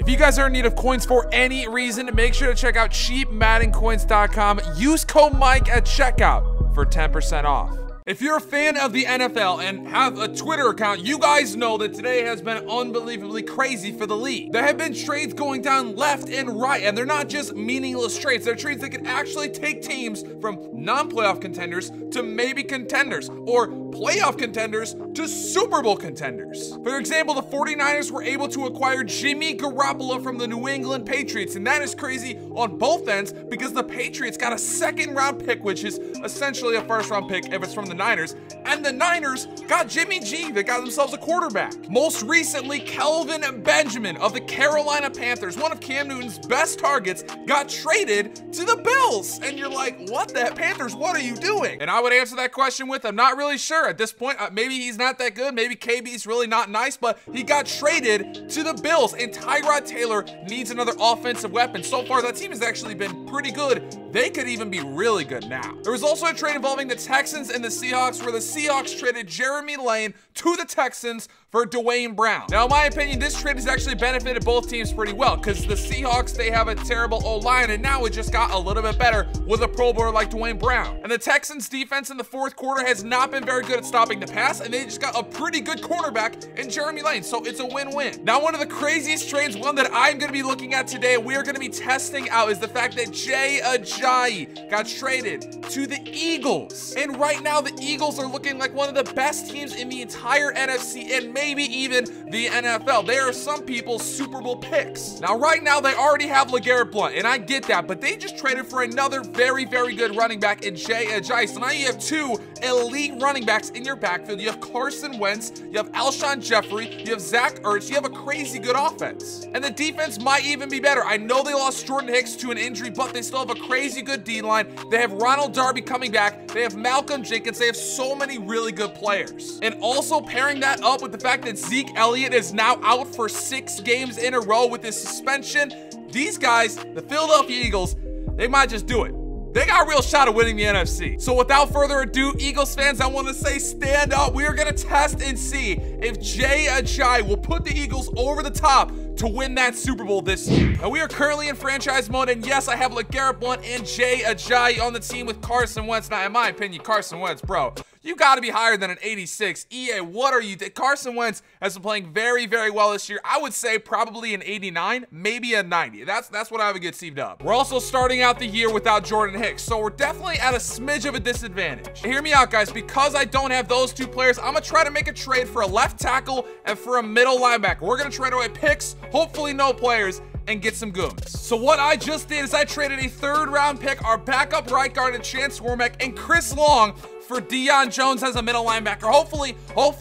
If you guys are in need of coins for any reason, make sure to check out cheapmaddencoins.com. Use code Mike at checkout for 10% off. If you're a fan of the NFL and have a Twitter account, you guys know that today has been unbelievably crazy for the league. There have been trades going down left and right, and they're not just meaningless trades. They're trades that can actually take teams from non-playoff contenders to maybe contenders, or playoff contenders to Super Bowl contenders. For example, the 49ers were able to acquire Jimmy Garoppolo from the New England Patriots, and that is crazy on both ends because the Patriots got a second-round pick, which is essentially a first-round pick if it's from the Niners, and the Niners got Jimmy G. They got themselves a quarterback. Most recently, Kelvin Benjamin of the Carolina Panthers, one of Cam Newton's best targets, got traded to the Bills. And you're like, what the heck, Panthers, what are you doing? And I would answer that question with, I'm not really sure. At this point, maybe he's not that good. Maybe KB's really not nice, but he got traded to the Bills, and Tyrod Taylor needs another offensive weapon. So far, that team has actually been pretty good. They could even be really good now. There was also a trade involving the Texans and the Seahawks, where the Seahawks traded Jeremy Lane to the Texans for Dwayne Brown. Now, in my opinion, this trade has actually benefited both teams pretty well, because the Seahawks, they have a terrible O-line, and now it just got a little bit better with a Pro Bowler like Dwayne Brown. And the Texans defense in the fourth quarter has not been very good at stopping the pass, and they just got a pretty good cornerback in Jeremy Lane, so it's a win-win. Now, one of the craziest trades, one that I'm going to be looking at today, and we are going to be testing out, is the fact that Ajayi got traded to the Eagles. And right now, the Eagles are looking like one of the best teams in the entire NFC, and maybe even the NFL. They are some people's Super Bowl picks. Now, right now, they already have LeGarrette Blount, and I get that, but they just traded for another very, very good running back in Ajayi. So now you have two elite running backs in your backfield. You have Carson Wentz, you have Alshon Jeffrey, you have Zach Ertz. You have a crazy good offense. And the defense might even be better. I know they lost Jordan Hicks to an injury, but they still have a crazy good D-line. They have Ronald Darby coming back. They have Malcolm Jenkins. They have so many really good players. And also pairing that up with the fact that Zeke Elliott is now out for 6 games in a row with his suspension, these guys, the Philadelphia Eagles, they might just do it. They got a real shot of winning the NFC. So without further ado, Eagles fans, I want to say stand up. We are going to test and see if Ajayi will put the Eagles over the top to win that Super Bowl this year. Now, we are currently in franchise mode, and yes, I have LeGarrette Blount and Ajayi on the team with Carson Wentz. Now, in my opinion, Carson Wentz, bro, you got to be higher than an 86. EA, what are you? Carson Wentz has been playing very, very well this year. I would say probably an 89, maybe a 90. That's what I would get Steve up. We're also starting out the year without Jordan Hicks, so we're definitely at a smidge of a disadvantage. Hear me out, guys. Because I don't have those two players, I'm going to try to make a trade for a left tackle and for a middle linebacker. We're going to trade away picks, hopefully no players, and get some goons. So what I just did is I traded a 3rd round pick, our backup right guard, and Chance Warmack, and Chris Long for Deion Jones as a middle linebacker. Hopefully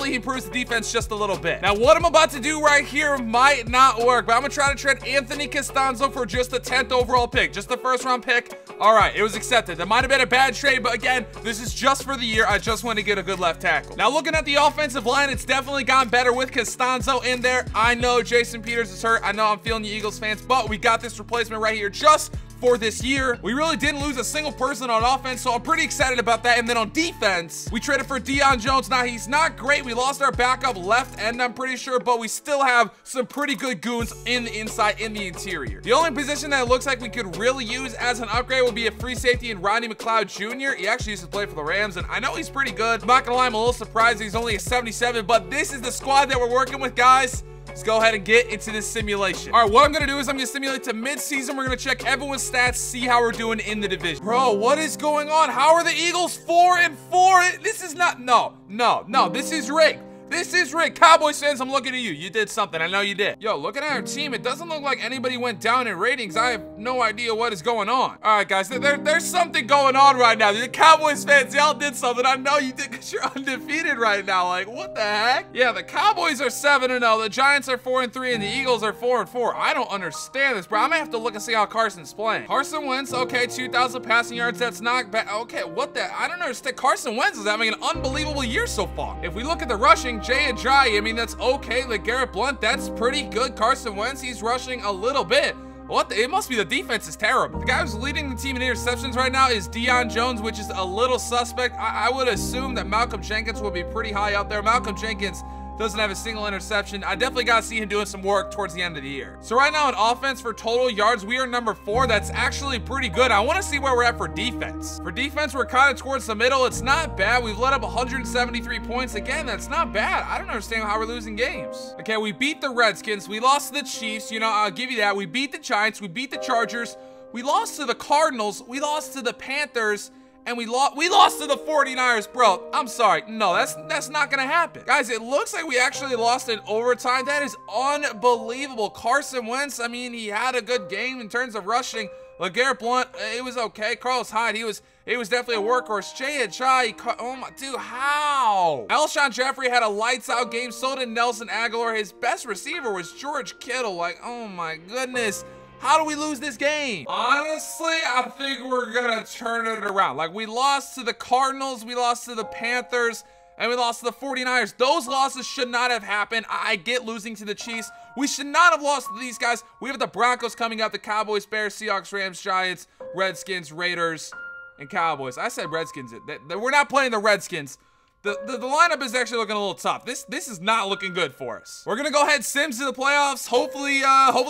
he improves the defense just a little bit. Now, what I'm about to do right here might not work, but I'm gonna try to trade Anthony Costanzo for just the 10th overall pick, just the 1st round pick. All right, it was accepted. That might have been a bad trade, but again, this is just for the year. I just want to get a good left tackle. Now, looking at the offensive line, it's definitely gotten better with Costanzo in there. I know Jason Peters is hurt. I know I'm feeling you Eagles fans, but we got this replacement right here just for this year. We really didn't lose a single person on offense, so I'm pretty excited about that. And then on defense, we traded for Deion Jones. Now, he's not great. We lost our backup left end, I'm pretty sure, but we still have some pretty good goons in the inside, in the interior. The only position that it looks like we could really use as an upgrade would be a free safety in Rodney McLeod Jr. He actually used to play for the Rams, and I know he's pretty good. I'm not gonna lie, I'm a little surprised he's only a 77, but this is the squad that we're working with, guys. Let's go ahead and get into this simulation. All right, what I'm gonna do is I'm gonna simulate to mid-season. We're gonna check everyone's stats, see how we're doing in the division. Bro, what is going on? How are the Eagles 4-4? This is not, no, this is rigged. This is rigged. Cowboys fans, I'm looking at you. You did something. I know you did. Yo, looking at our team, it doesn't look like anybody went down in ratings. I have no idea what is going on. All right, guys, there's something going on right now. The Cowboys fans, y'all did something. I know you did because you're undefeated right now. Like, what the heck? Yeah, the Cowboys are 7-0. The Giants are 4-3, and the Eagles are 4-4. I don't understand this, bro. I'm gonna have to look and see how Carson's playing. Carson Wentz, okay, 2,000 passing yards. That's not bad. Okay, what the? I don't understand. Carson Wentz is having an unbelievable year so far. If we look at the rushing, Ajayi, I mean, that's okay. LeGarrette Blount, that's pretty good. Carson Wentz, he's rushing a little bit. What the, it must be the defense is terrible. The guy who's leading the team in interceptions right now is Deion Jones, which is a little suspect. I would assume that Malcolm Jenkins will be pretty high out there. Malcolm Jenkins Doesn't have a single interception. I definitely got to see him doing some work towards the end of the year. So right now in offense for total yards, we are number 4. That's actually pretty good. I want to see where we're at for defense. For defense, we're kind of towards the middle. It's not bad. We've let up 173 points. Again, that's not bad. I don't understand how we're losing games. Okay, we beat the Redskins. We lost to the Chiefs. You know, I'll give you that. We beat the Giants. We beat the Chargers. We lost to the Cardinals. We lost to the Panthers. And we lost to the 49ers, bro. I'm sorry. No, that's not gonna happen. Guys, it looks like we actually lost in overtime. That is unbelievable. Carson Wentz, I mean, he had a good game in terms of rushing. LeGarrette Blount, it was okay. Carlos Hyde, he was definitely a workhorse. Ajayi, oh my, dude, how? Alshon Jeffrey had a lights out game. So did Nelson Aguilar. His best receiver was George Kittle. Like, oh my goodness. How do we lose this game? Honestly, I think we're gonna turn it around. Like, we lost to the Cardinals, we lost to the Panthers, and we lost to the 49ers. Those losses should not have happened. I get losing to the Chiefs. We should not have lost to these guys. We have the Broncos coming up, the Cowboys, Bears, Seahawks, Rams, Giants, Redskins, Raiders, and Cowboys. I said Redskins. We're not playing the Redskins. The lineup is actually looking a little tough. This is not looking good for us. We're gonna go ahead Sims to the playoffs. Hopefully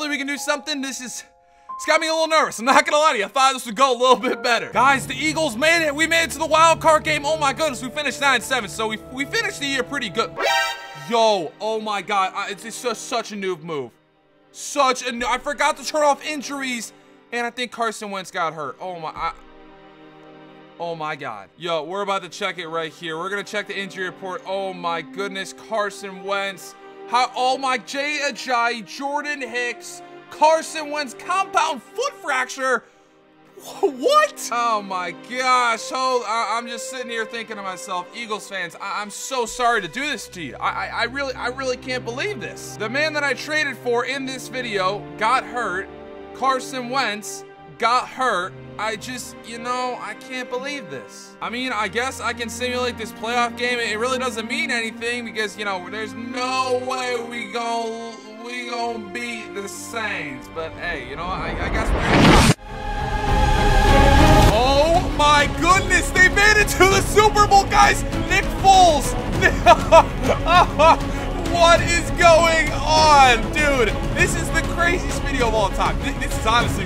we can do something. It's got me a little nervous. I'm not gonna lie to you. I thought this would go a little bit better. Guys, the Eagles made it. We made it to the wild card game. Oh my goodness, we finished 9-7. So we finished the year pretty good. Yo, oh my God, it's just such a noob move. I forgot to turn off injuries, and I think Carson Wentz got hurt. Oh my God. Yo, we're about to check it right here. We're gonna check the injury report. Oh my goodness, Carson Wentz. Jay Ajayi, Jordan Hicks, Carson Wentz, compound foot fracture. What? Oh my gosh. I'm just sitting here thinking to myself, Eagles fans, I'm so sorry to do this to you. I really can't believe this. The man that I traded for in this video got hurt. Carson Wentz got hurt. I can't believe this. I mean, I guess I can simulate this playoff game. It really doesn't mean anything because, you know, there's no way we gon' beat the Saints. But hey, you know, I guess we're... Oh my goodness, they made it to the Super Bowl, guys. Nick Foles. What is going on, dude? This is the craziest video of all time. This is honestly,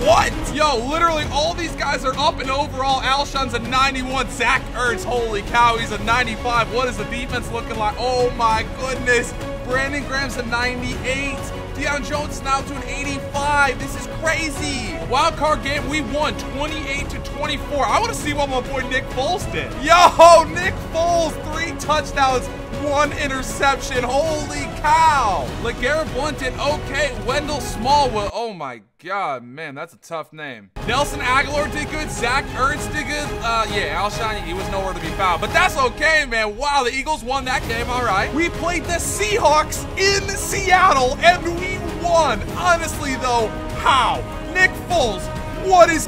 what? Yo, literally all these guys are up and overall. Alshon's a 91. Zach Ertz, holy cow, he's a 95. What is the defense looking like? Oh my goodness. Brandon Graham's a 98. Deion Jones is now to an 85. This is crazy. Wild card game, we won 28-24. I want to see what my boy Nick Foles did. Yo, Nick Foles, 3 touchdowns, 1 interception. Holy cow. LeGarrette Blount did okay. Wendell Smallwood. Oh my God, man, that's a tough name. Nelson Aguilar did good. Zach Ertz did good. Yeah, Alshon, he was nowhere to be found. But that's okay, man. Wow, the Eagles won that game, all right. We played the Seahawks in Seattle, and we won. Honestly, though, how? Nick Foles, what is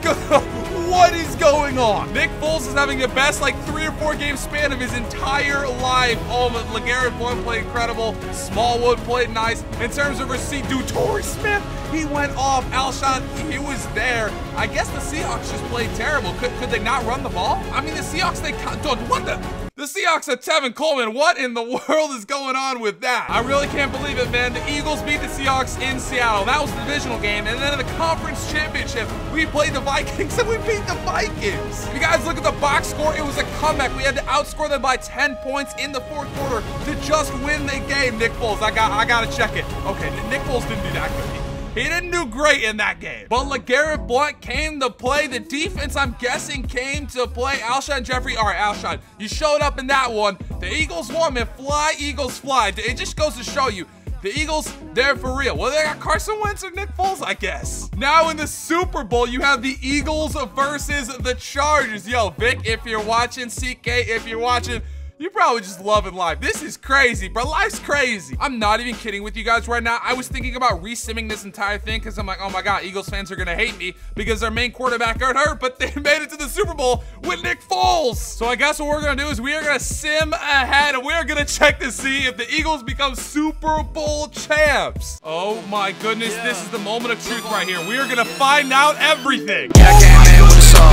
going on? Nick Foles is having the best, like, 3 or 4 game span of his entire life. Oh, but LeGarrette Blount played incredible. Smallwood played nice. In terms of receipt, dude, Torrey Smith, he went off. Alshon, he was there. I guess the Seahawks just played terrible. Could they not run the ball? I mean, the Seahawks, the Seahawks at Tevin Coleman, what in the world is going on with that? I really can't believe it, man. The Eagles beat the Seahawks in Seattle. That was the divisional game. And then in the conference championship, we played the Vikings and we beat the Vikings. If you guys look at the box score, it was a comeback. We had to outscore them by 10 points in the 4th quarter to just win the game. Nick Foles, I gotta check it. Okay, Nick Foles didn't do that good. He didn't do great in that game. But LeGarrette Blount came to play. The defense, I'm guessing, came to play. Alshon Jeffrey. All right, Alshon, you showed up in that one. The Eagles won, man. Fly, Eagles, fly. It just goes to show you, the Eagles, they're for real. Well, they got Carson Wentz or Nick Foles, I guess. Now in the Super Bowl, you have the Eagles versus the Chargers. Yo, Vic, if you're watching, CK, if you're watching, you're probably just loving life. This is crazy, bro. Life's crazy. I'm not even kidding with you guys right now. I was thinking about re-simming this entire thing because I'm like, oh my God, Eagles fans are going to hate me because their main quarterback got hurt, but they made it to the Super Bowl with Nick Foles. So I guess what we're going to do is we are going to sim ahead and we're going to check to see if the Eagles become Super Bowl champs. Oh my goodness, this is the moment of truth right here. We are going to find out everything. Yeah, I came in with a saw.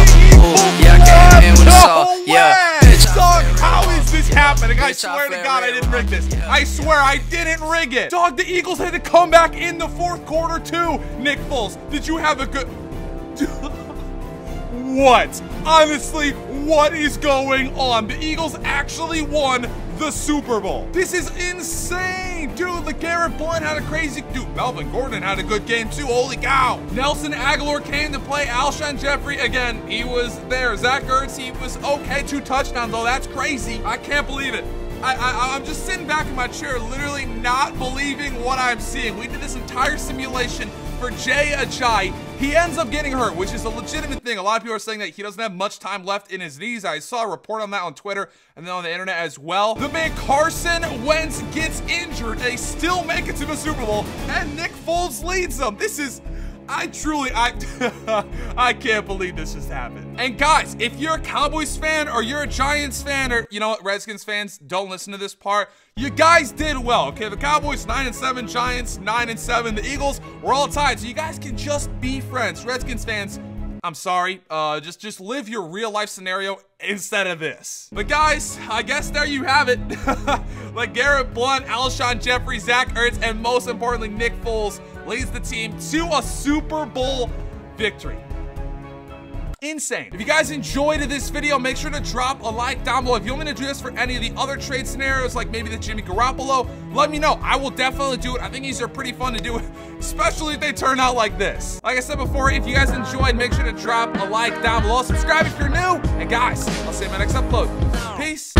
Yeah, I came in with a saw. Yeah. Dog, how is this happening? I swear to God I didn't rig this. I swear I didn't rig it. Dog, the Eagles had to come back in the fourth quarter too. Nick Foles, did you have a good... What? Honestly, what is going on? The Eagles actually won the Super Bowl. This is insane. Dude, LeGarrette Blount had a crazy... Dude, Melvin Gordon had a good game too. Holy cow. Nelson Aguilar came to play. Alshon Jeffrey, again, he was there. Zach Ertz, he was okay. 2 touchdowns, though. That's crazy. I can't believe it. I'm just sitting back in my chair, literally not believing what I'm seeing. We did this entire simulation for Jay Ajayi. He ends up getting hurt, which is a legitimate thing. A lot of people are saying that he doesn't have much time left in his knees. I saw a report on that on Twitter and then on the internet as well. The man Carson Wentz gets injured. They still make it to the Super Bowl, and Nick Foles leads them. This is... I can't believe this just happened. And guys, if you're a Cowboys fan or you're a Giants fan, or you know what, Redskins fans, don't listen to this part. You guys did well, okay? The Cowboys 9-7, Giants 9-7, the Eagles were all tied, so you guys can just be friends. Redskins fans, I'm sorry, just live your real life scenario instead of this. But guys, I guess there you have it. LeGarrette Blount, Alshon Jeffrey, Zach Ertz, and most importantly, Nick Foles leads the team to a Super Bowl victory. Insane. If you guys enjoyed this video, make sure to drop a like down below. If you want me to do this for any of the other trade scenarios, like maybe the Jimmy Garoppolo, let me know. I will definitely do it. I think these are pretty fun to do, especially if they turn out like this. Like I said before, if you guys enjoyed, make sure to drop a like down below. Subscribe if you're new. And guys, I'll see you in my next upload. Peace.